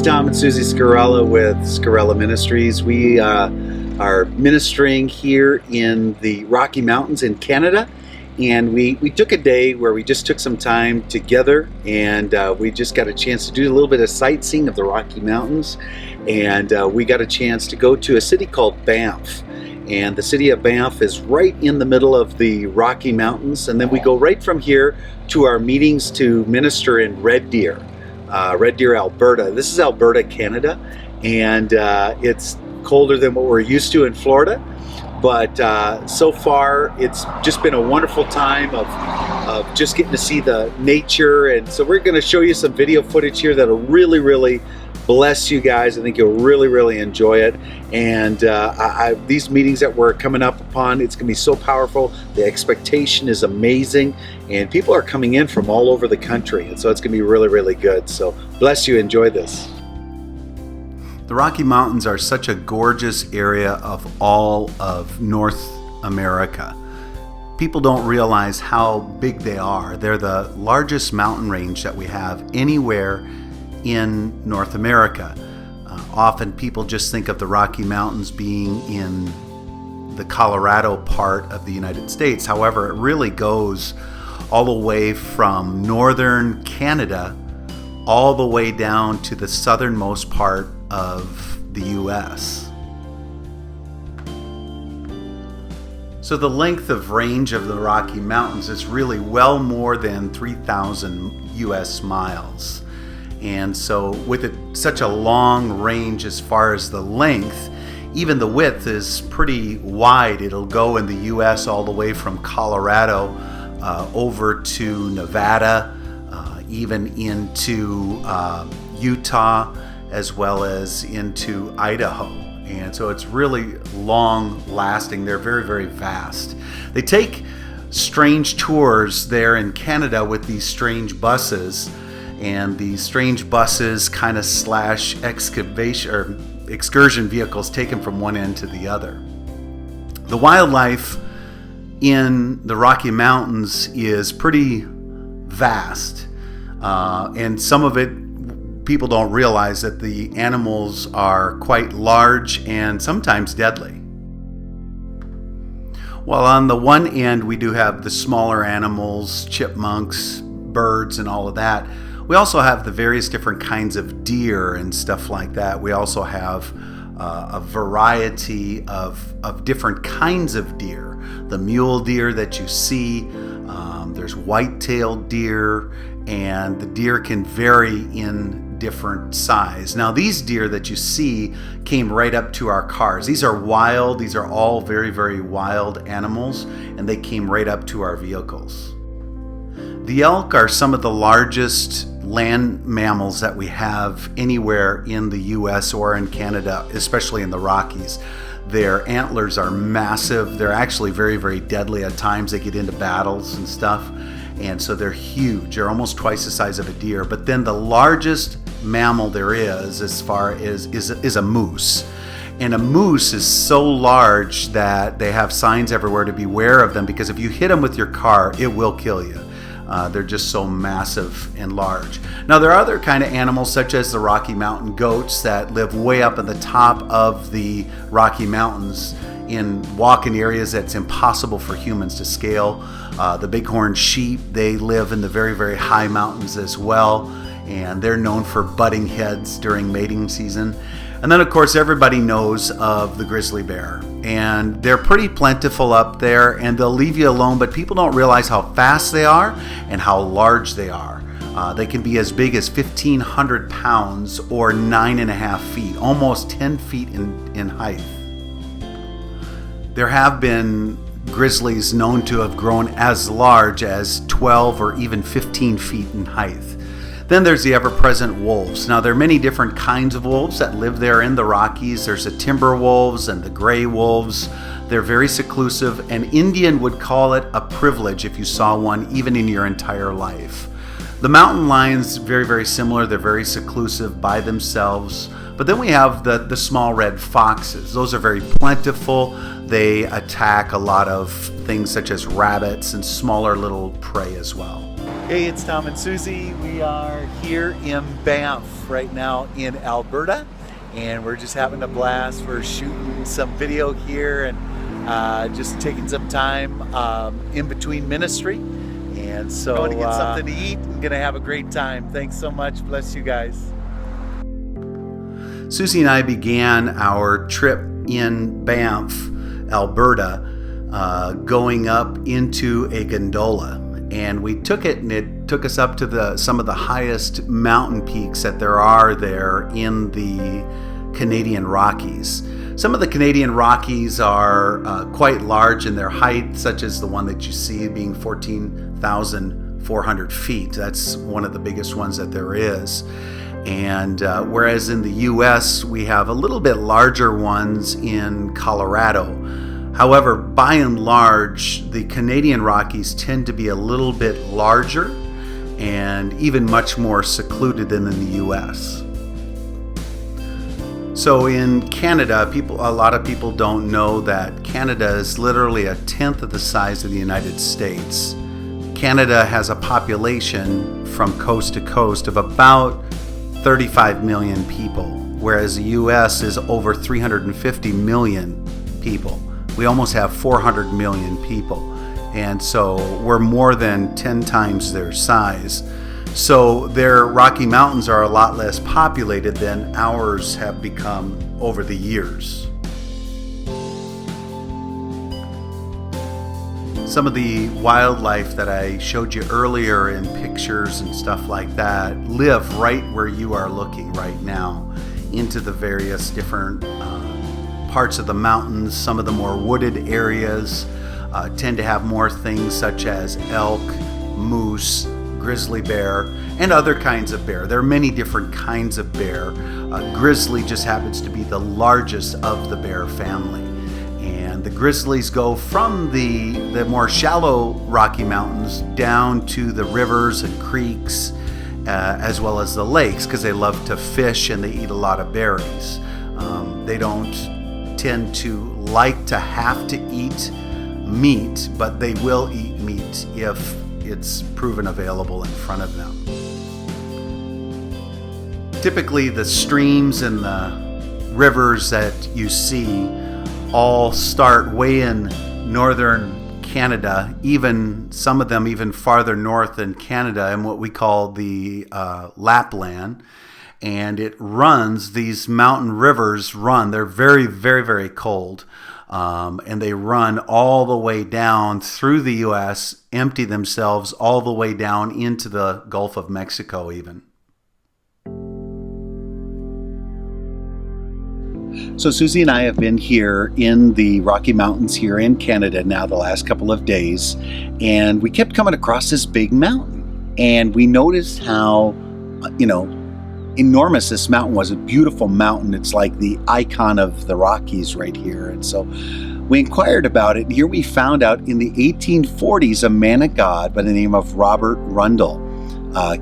Tom and Susie Scarella with Scarella Ministries. We are ministering here in the Rocky Mountains in Canada, and we took a day where we just took some time together, and we just got a chance to do a little bit of sightseeing of the Rocky Mountains, and we got a chance to go to a city called Banff. And the city of Banff is right in the middle of the Rocky Mountains, and then we go right from here to our meetings to minister in Red Deer, Alberta. This is Alberta, Canada, and it's colder than what we're used to in Florida, but so far it's just been a wonderful time of just getting to see the nature. And so we're going to show you some video footage here that'll really bless you guys. I think you'll really enjoy it. And these meetings that we're coming up upon, it's going to be so powerful. The expectation is amazing, and people are coming in from all over the country, and so it's going to be really good. So bless you. Enjoy this. The Rocky Mountains are such a gorgeous area of all of North America. People don't realize how big they are. They're the largest mountain range that we have anywhere in North America. Often people just think of the Rocky Mountains being in the Colorado part of the United States. However, it really goes all the way from northern Canada all the way down to the southernmost part of the US. So the length of range of the Rocky Mountains is really well more than 3,000 US miles. And so with such a long range as far as the length, even the width is pretty wide. It'll go in the US all the way from Colorado over to Nevada, even into Utah, as well as into Idaho. And so it's really long lasting. They're very vast. They take strange tours there in Canada with these strange buses. And these strange buses kind of slash excavation or excursion vehicles taken from one end to the other. The wildlife in the Rocky Mountains is pretty vast, and some of it people don't realize that the animals are quite large and sometimes deadly. While on the one end we do have the smaller animals, chipmunks, birds, and all of that, we also have the various different kinds of deer and stuff like that. We also have a variety of different kinds of deer. The mule deer that you see, there's white-tailed deer, and the deer can vary in different size. Now these deer that you see came right up to our cars. These are wild. These are all very wild animals, and they came right up to our vehicles. The elk are some of the largest land mammals that we have anywhere in the US or in Canada, especially in the Rockies. Their antlers are massive. They're actually very deadly at times. They get into battles and stuff, and so they're huge. They're almost twice the size of a deer. But then the largest mammal there is, as far as is a moose. And a moose is so large that they have signs everywhere to beware of them, because if you hit them with your car, it will kill you. They're just so massive and large. Now there are other kind of animals such as the Rocky Mountain goats that live way up at the top of the Rocky Mountains in walking areas that's impossible for humans to scale. The bighorn sheep, they live in the very high mountains as well, and they're known for butting heads during mating season. And then of course everybody knows of the grizzly bear, and they're pretty plentiful up there, and they'll leave you alone, but people don't realize how fast they are and how large they are. They can be as big as 1,500 pounds or 9.5 feet, almost 10 feet in height. There have been grizzlies known to have grown as large as 12 or even 15 feet in height. Then there's the ever-present wolves. Now there are many different kinds of wolves that live there in the Rockies. There's the timber wolves and the gray wolves. They're very seclusive. An Indian would call it a privilege if you saw one even in your entire life. The mountain lions, very similar. They're very seclusive by themselves. But then we have the small red foxes. Those are very plentiful. They attack a lot of things such as rabbits and smaller little prey as well. Hey, it's Tom and Susie. We are here in Banff right now in Alberta, and we're just having a blast. We're shooting some video here and just taking some time in between ministry. And so going to get something to eat and gonna have a great time. Thanks so much. Bless you guys. Susie and I began our trip in Banff, Alberta, going up into a gondola. And we took it, and it took us up to some of the highest mountain peaks that there are there in the Canadian Rockies. Some of the Canadian Rockies are quite large in their height, such as the one that you see being 14,400 feet. That's one of the biggest ones that there is. And whereas in the U.S. we have a little bit larger ones in Colorado. However, by and large, the Canadian Rockies tend to be a little bit larger and even much more secluded than in the U.S. So in Canada, a lot of people don't know that Canada is literally a tenth of the size of the United States. Canada has a population from coast to coast of about 35 million people, whereas the U.S. is over 350 million people. We almost have 400 million people, and so we're more than 10 times their size. So their Rocky Mountains are a lot less populated than ours have become over the years. Some of the wildlife that I showed you earlier in pictures and stuff like that live right where you are looking right now, into the various different parts of the mountains. Some of the more wooded areas tend to have more things such as elk, moose, grizzly bear, and other kinds of bear. There are many different kinds of bear. Grizzly just happens to be the largest of the bear family. And the grizzlies go from the more shallow Rocky Mountains down to the rivers and creeks, as well as the lakes, because they love to fish and they eat a lot of berries. They don't tend to like to have to eat meat, but they will eat meat if it's proven available in front of them. Typically, the streams and the rivers that you see all start way in northern Canada, even some of them even farther north than Canada, in what we call the Lapland. And it runs, these mountain rivers run, they're very, very, very cold. And they run all the way down through the U.S., empty themselves all the way down into the Gulf of Mexico even. So Susie and I have been here in the Rocky Mountains here in Canada now the last couple of days, and we kept coming across this big mountain. And we noticed how, enormous this mountain was. A beautiful mountain. It's like the icon of the Rockies right here. And so we inquired about it, and here we found out in the 1840s a man of God by the name of Robert Rundle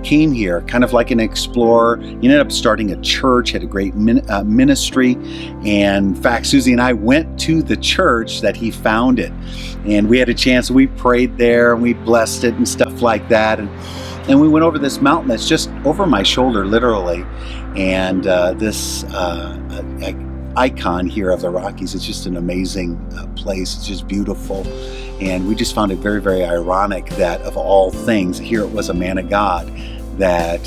came here, kind of like an explorer. He ended up starting a church, had a great ministry. And in fact, Susie and I went to the church that he founded, and we had a chance. We prayed there and we blessed it and stuff like that. And we went over this mountain that's just over my shoulder, literally. And this icon here of the Rockies, it's just an amazing place. It's just beautiful. And we just found it very, very ironic that of all things, here it was a man of God, that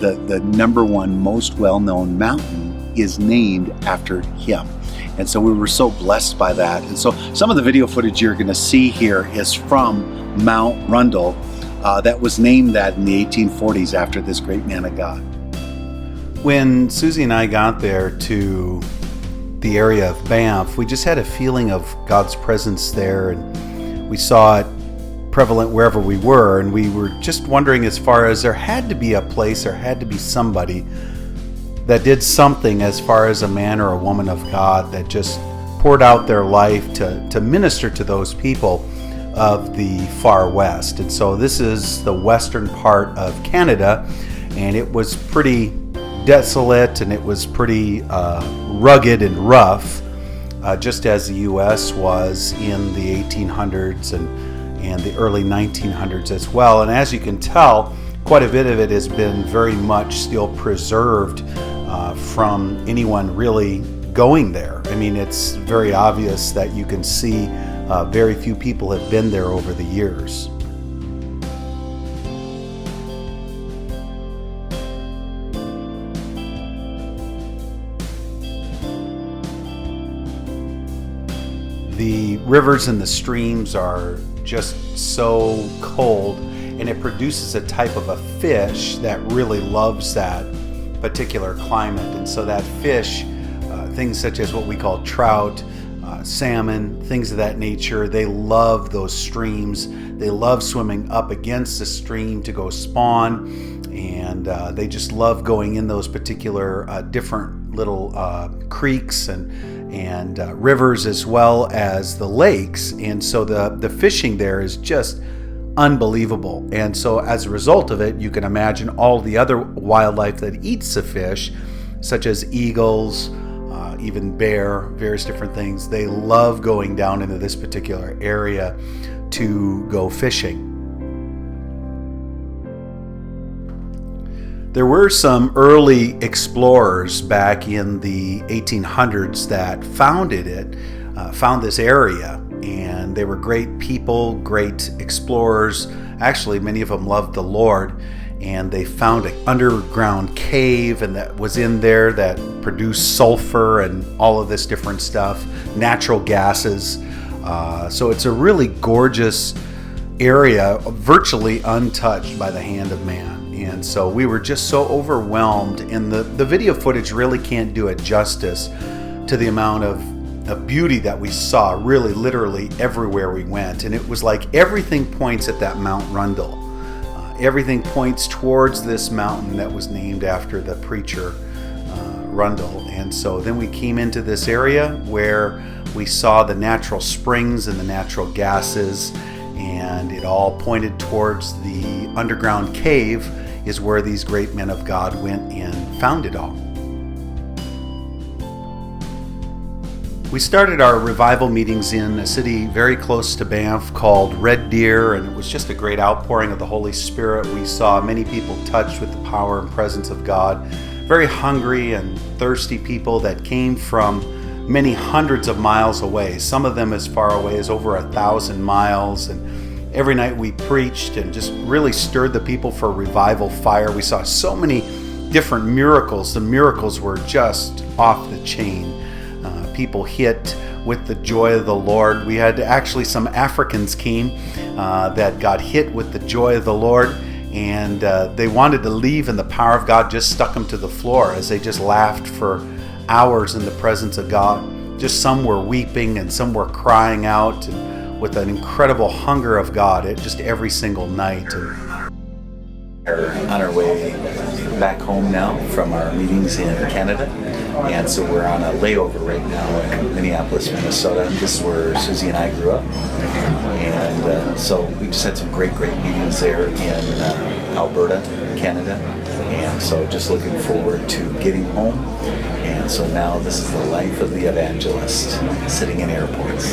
the number one most well-known mountain is named after him. And so we were so blessed by that. And so some of the video footage you're going to see here is from Mount Rundle, that was named that in the 1840s after this great man of God. When Susie and I got there to the area of Banff, we just had a feeling of God's presence there, and we saw it prevalent wherever we were, and we were just wondering, as far as there had to be a place, there had to be somebody that did something as far as a man or a woman of God that just poured out their life to minister to those people of the far west. And so this is the western part of Canada, and it was pretty desolate, and it was pretty rugged and rough, just as the U.S. was in the 1800s and the early 1900s as well. And as you can tell, quite a bit of it has been very much still preserved from anyone really going there. I mean, it's very obvious that you can see very few people have been there over the years. The rivers and the streams are just so cold, and it produces a type of a fish that really loves that particular climate. And so that fish, things such as what we call trout, salmon, things of that nature, they love those streams. They love swimming up against the stream to go spawn, and they just love going in those particular different little creeks and rivers, as well as the lakes. And so the fishing there is just unbelievable. And so as a result of it, you can imagine all the other wildlife that eats the fish, such as eagles, even bear, various different things. They love going down into this particular area to go fishing. There were some early explorers back in the 1800s that found this area, and they were great people, great explorers. Actually, many of them loved the Lord, and they found an underground cave, and that was in there that produced sulfur and all of this different stuff, natural gases. So it's a really gorgeous area, virtually untouched by the hand of man. And so we were just so overwhelmed, and the video footage really can't do it justice to the amount of beauty that we saw, really literally everywhere we went. And it was like everything points at that Mount Rundle. Everything points towards this mountain that was named after the preacher Rundle. And so then we came into this area where we saw the natural springs and the natural gases, and it all pointed towards the underground cave is where these great men of God went and found it all. We started our revival meetings in a city very close to Banff called Red Deer, and it was just a great outpouring of the Holy Spirit. We saw many people touched with the power and presence of God, very hungry and thirsty people that came from many hundreds of miles away, some of them as far away as over 1,000 miles. And every night we preached and just really stirred the people for revival fire. We saw so many different miracles. The miracles were just off the chain. People hit with the joy of the Lord. We had actually some Africans came that got hit with the joy of the Lord, and they wanted to leave, and the power of God just stuck them to the floor as they just laughed for hours in the presence of God. Just some were weeping and some were crying out, and with an incredible hunger of God just every single night. We're on our way back home now from our meetings in Canada, and so we're on a layover right now in Minneapolis, Minnesota. This is where Susie and I grew up, and so we just had some great meetings there in Alberta, Canada, and so just looking forward to getting home. And so now this is the life of the evangelist, sitting in airports.